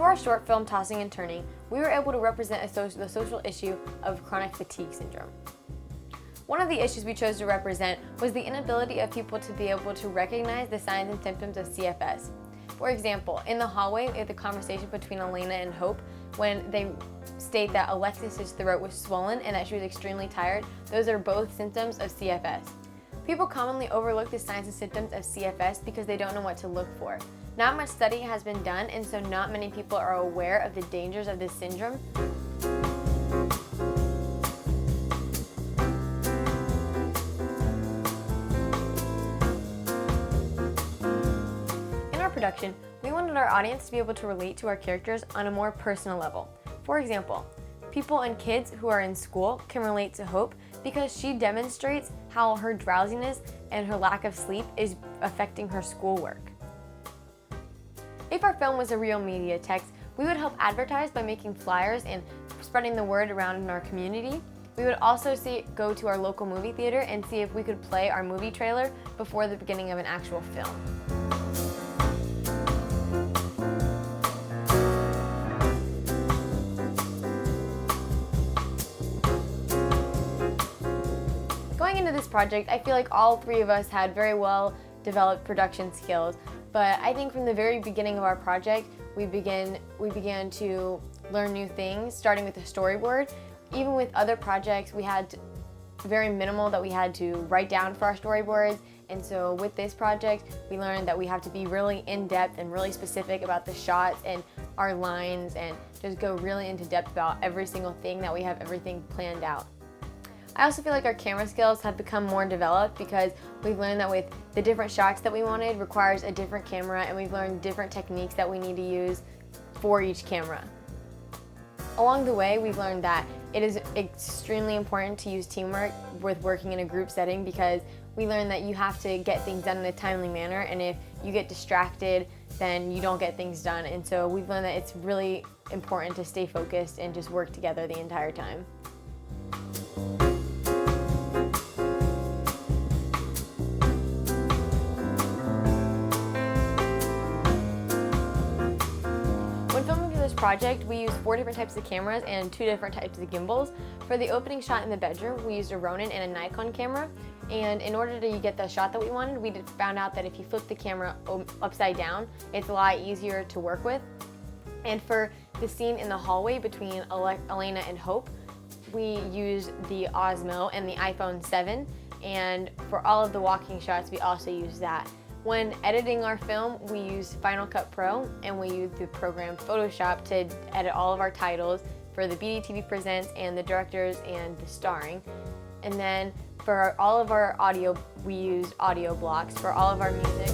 our short film, Tossing and Turning, we were able to represent the social issue of chronic fatigue syndrome. One of the issues we chose to represent was the inability of people to be able to recognize the signs and symptoms of CFS. For example, in the hallway, we had the conversation between Elena and Hope when they state that Alexis's throat was swollen and that she was extremely tired. Those are both symptoms of CFS. People commonly overlook the signs and symptoms of CFS because they don't know what to look for. Not much study has been done, and so not many people are aware of the dangers of this syndrome. In our production, we wanted our audience to be able to relate to our characters on a more personal level. For example, people and kids who are in school can relate to Hope because she demonstrates how her drowsiness and her lack of sleep is affecting her schoolwork. If our film was a real media text, we would help advertise by making flyers and spreading the word around in our community. We would also go to our local movie theater and see if we could play our movie trailer before the beginning of an actual film. Going into this project, I feel like all three of us had very well developed production skills, but I think from the very beginning of our project, we began to learn new things, starting with the storyboard. Even with other projects, we had very minimal that we had to write down for our storyboards, and so with this project, we learned that we have to be really in-depth and really specific about the shots and our lines, and just go really into depth about every single thing, that we have everything planned out. I also feel like our camera skills have become more developed because we've learned that with the different shots that we wanted requires a different camera, and we've learned different techniques that we need to use for each camera. Along the way, we've learned that it is extremely important to use teamwork with working in a group setting, because we learned that you have to get things done in a timely manner, and if you get distracted, then you don't get things done. And so we've learned that it's really important to stay focused and just work together the entire time. Project, we used 4 different types of cameras and 2 different types of gimbals. For the opening shot in the bedroom, we used a Ronin and a Nikon camera, and in order to get the shot that we wanted, we found out that if you flip the camera upside down, it's a lot easier to work with. And for the scene in the hallway between Elena and Hope, we used the Osmo and the iPhone 7, and for all of the walking shots, we also used that. When editing our film, we used Final Cut Pro, and we used the program Photoshop to edit all of our titles for the BDTV Presents and the directors and the starring. And then for all of our audio, we used audio blocks. For all of our music,